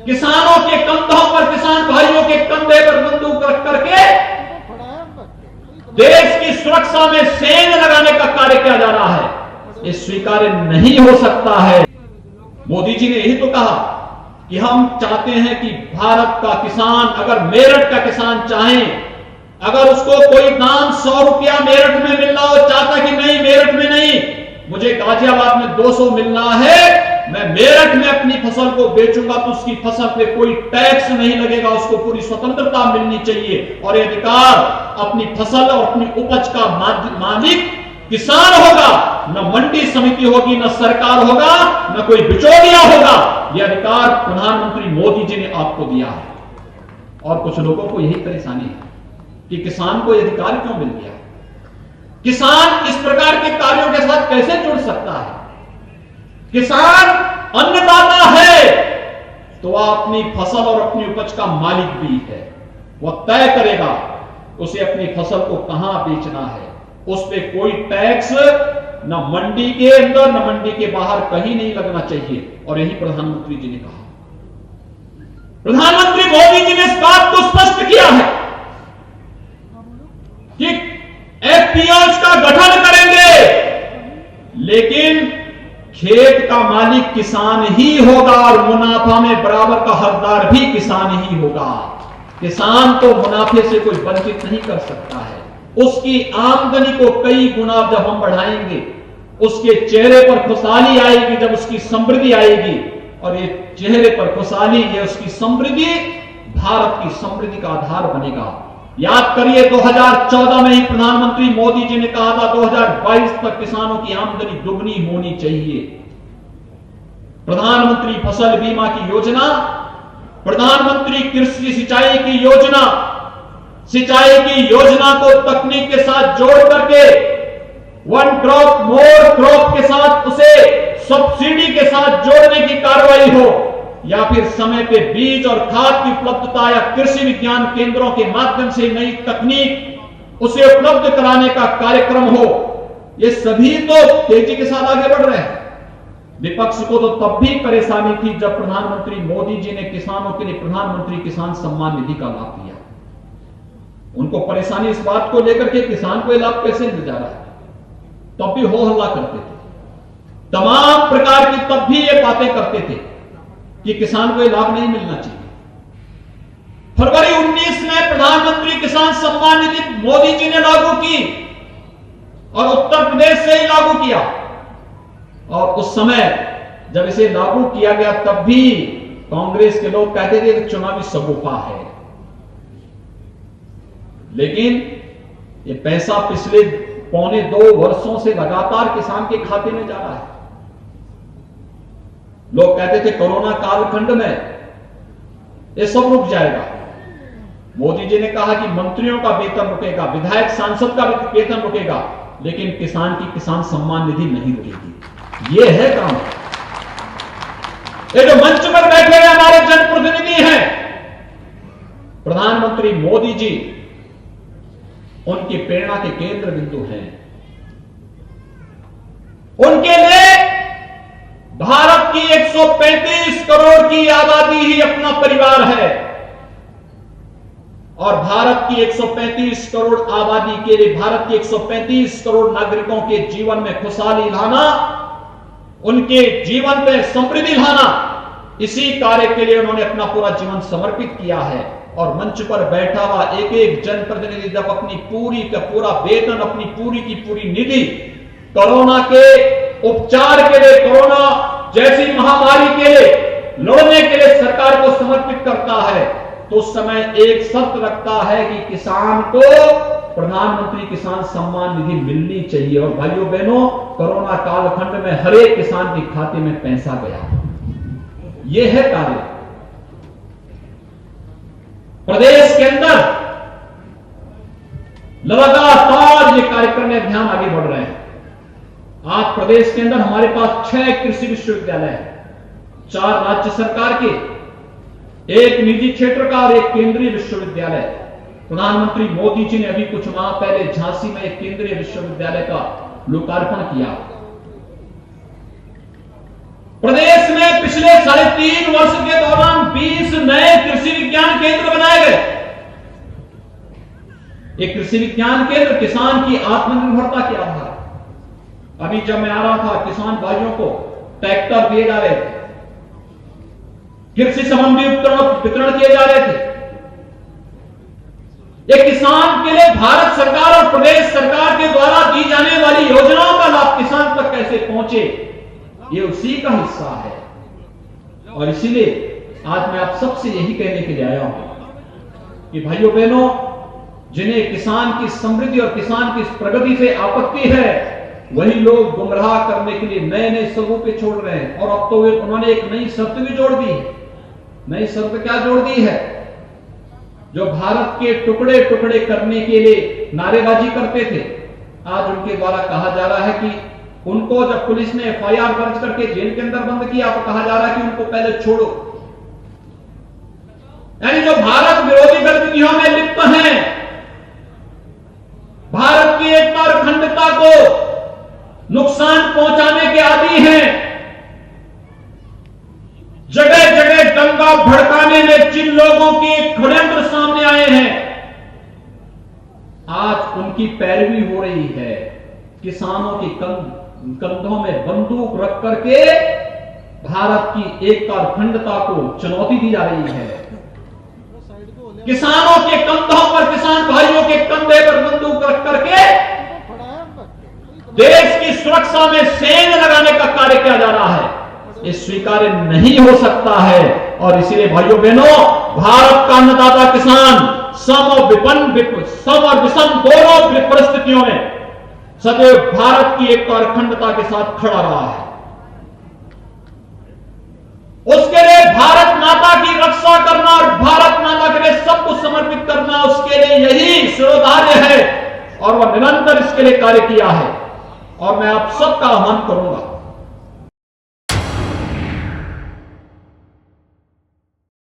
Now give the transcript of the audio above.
किसानों के कंधों पर, किसान भाइयों के कंधे पर बंदूक रख करके देश की सुरक्षा में सेंध लगाने का कार्य किया जा रहा है। ये स्वीकार्य नहीं हो सकता है। मोदी जी ने यही तो कहा कि हम चाहते हैं कि भारत का किसान, अगर मेरठ का किसान चाहे, अगर उसको कोई दाम 100 रुपया मेरठ में मिल रहा हो, चाहता कि नहीं मेरठ में नहीं, मुझे गाजियाबाद में 200 मिलना है, मैं मेरठ में अपनी फसल को बेचूंगा तो उसकी फसल पे कोई टैक्स नहीं लगेगा, उसको पूरी स्वतंत्रता मिलनी चाहिए और ये अधिकार अपनी फसल और अपनी उपज का मालिक किसान होगा। न मंडी समिति होगी, न सरकार होगा, न कोई बिचौलिया होगा। यह अधिकार प्रधानमंत्री मोदी जी ने आपको दिया है। और कुछ लोगों को यही परेशानी है कि किसान को यह अधिकार क्यों मिल गया, किसान इस प्रकार के कार्यों के साथ कैसे जुड़ सकता है। किसान अन्नदाता है तो वह अपनी फसल और अपनी उपज का मालिक भी है। वह तय करेगा उसे अपनी फसल को कहां बेचना है, उस पर कोई टैक्स न मंडी के अंदर न मंडी के बाहर कहीं नहीं लगना चाहिए। और यही प्रधानमंत्री जी ने कहा। प्रधानमंत्री मोदी जी ने इस बात को स्पष्ट किया है कि एफपीओज का गठन करेंगे, लेकिन खेत का मालिक किसान ही होगा और मुनाफा में बराबर का हकदार भी किसान ही होगा। किसान तो मुनाफे से कोई वंचित नहीं कर सकता है। उसकी आमदनी को कई गुना जब हम बढ़ाएंगे, उसके चेहरे पर खुशहाली आएगी, जब उसकी समृद्धि आएगी, और ये चेहरे पर खुशहाली, ये उसकी समृद्धि भारत की समृद्धि का आधार बनेगा। याद करिए 2014 में ही प्रधानमंत्री मोदी जी ने कहा था 2022 तक किसानों की आमदनी दुगनी होनी चाहिए। प्रधानमंत्री फसल बीमा की योजना, प्रधानमंत्री कृषि सिंचाई की योजना, सिंचाई की योजना को तकनीक के साथ जोड़ करके वन क्रॉप मोर क्रॉप के साथ उसे सब्सिडी के साथ जोड़ने की कार्रवाई हो, या फिर समय पे बीज और खाद की उपलब्धता या कृषि विज्ञान केंद्रों के माध्यम से नई तकनीक उसे उपलब्ध कराने का कार्यक्रम हो, ये सभी तो तेजी के साथ आगे बढ़ रहे हैं। विपक्ष को तो तब भी परेशानी थी जब प्रधानमंत्री मोदी जी ने किसानों के लिए प्रधानमंत्री किसान सम्मान निधि का लाभ दिया। उनको परेशानी इस बात को लेकर के किसान को यह लाभ कैसे मिल जा रहा है, तब भी हो हल्ला करते थे। तमाम प्रकार की तब भी ये बातें करते थे कि किसान को यह लाभ नहीं मिलना चाहिए। फरवरी 19 में प्रधानमंत्री किसान सम्मान निधि मोदी जी ने लागू की और उत्तर प्रदेश से ही लागू किया। और उस समय जब इसे लागू किया गया तब भी कांग्रेस के लोग कहते थे कि चुनावी सगुफा है, लेकिन ये पैसा पिछले 1.25 वर्षों से लगातार किसान के खाते में जा रहा है। लोग कहते थे कोरोना कालखंड में ये सब रुक जाएगा। मोदी जी ने कहा कि मंत्रियों का वेतन रुकेगा, विधायक सांसद का वेतन रुकेगा, लेकिन किसान की किसान सम्मान निधि नहीं रुकेगी। ये है काम। ये जो मंच पर बैठे हुए हमारे जनप्रतिनिधि हैं, प्रधानमंत्री मोदी जी उनकी प्रेरणा के केंद्र बिंदु हैं। उनके लिए भारत की 135 करोड़ की आबादी ही अपना परिवार है, और भारत की 135 करोड़ आबादी के लिए, भारत के 135 करोड़ नागरिकों के जीवन में खुशहाली लाना, उनके जीवन में समृद्धि लाना, इसी कार्य के लिए उन्होंने अपना पूरा जीवन समर्पित किया है। और मंच पर बैठा हुआ एक एक जनप्रतिनिधि जब अपनी पूरी का पूरा वेतन, अपनी पूरी की पूरी निधि कोरोना के उपचार के लिए, कोरोना जैसी महामारी के लिए लड़ने के लिए सरकार को समर्पित करता है, तो उस समय एक शर्त रखता है कि किसान को प्रधानमंत्री किसान सम्मान निधि मिलनी चाहिए। और भाइयों बहनों, कोरोना कालखंड में हर एक किसान के खाते में पैसा गया। यह है कार्य। प्रदेश के अंदर लगातार ये कार्यक्रम में अभियान आगे बढ़ रहे हैं। आज प्रदेश के अंदर हमारे पास 6 कृषि विश्वविद्यालय हैं, 4 राज्य सरकार के, 1 निजी क्षेत्र का और 1 केंद्रीय विश्वविद्यालय। प्रधानमंत्री मोदी जी ने अभी कुछ माह पहले झांसी में एक केंद्रीय विश्वविद्यालय का लोकार्पण किया। प्रदेश में पिछले पिछले 3.5 वर्ष के दौरान 20 नए कृषि विज्ञान केंद्र बनाए गए। एक कृषि विज्ञान केंद्र किसान की आत्मनिर्भरता के आधार। अभी जब मैं आ रहा था, किसान भाइयों को ट्रैक्टर दिए जा रहे थे, कृषि संबंधी उपकरण वितरण किए जा रहे थे। एक किसान के लिए भारत सरकार और प्रदेश सरकार के द्वारा दी जाने वाली योजनाओं का लाभ किसान तक कैसे पहुंचे, ये उसी का हिस्सा है। और इसीलिए आज मैं आप सबसे यही कहने के लिए आया हूं कि भाइयों बहनों, जिन्हें किसान की समृद्धि और किसान की प्रगति से आपत्ति है, वही लोग गुमराह करने के लिए नए नए स्वरूप छोड़ रहे हैं। और अब तो उन्होंने एक नई शर्त भी जोड़ दी है। नई शर्त क्या जोड़ दी है? जो भारत के टुकड़े टुकड़े करने के लिए नारेबाजी करते थे, आज उनके द्वारा कहा जा रहा है कि उनको जब पुलिस ने FIR दर्ज करके जेल के अंदर बंद किया तो कहा जा रहा है कि उनको पहले छोड़ो। यानी जो भारत विरोधी गतिविधियों में लिप्त हैं, भारत की एकता और अखंडता को नुकसान पहुंचाने के आदी हैं, जगह जगह दंगा भड़काने में जिन लोगों के षड्यंत्र सामने आए हैं, आज उनकी पैरवी हो रही है। किसानों के कंधों में बंदूक रख करके भारत की एकता और अखंडता को चुनौती दी जा रही है। किसानों के कंधों पर, किसान भाइयों के कंधे पर बंदूक रख करके देश की सुरक्षा में सेंध लगाने का कार्य किया जा रहा है। ये स्वीकार्य नहीं हो सकता है। और इसीलिए भाइयों बहनों, भारत का अन्नदाता किसान सम और विषम दोनों परिस्थितियों में सदैव भारत की एकता और अखंडता के साथ खड़ा रहा है। उसके लिए भारत माता की रक्षा करना और भारत माता के लिए सब कुछ समर्पित करना, उसके लिए यही शिरोधार्य है। और वह निरंतर इसके लिए कार्य किया है। और मैं आप सबका आह्वान करूंगा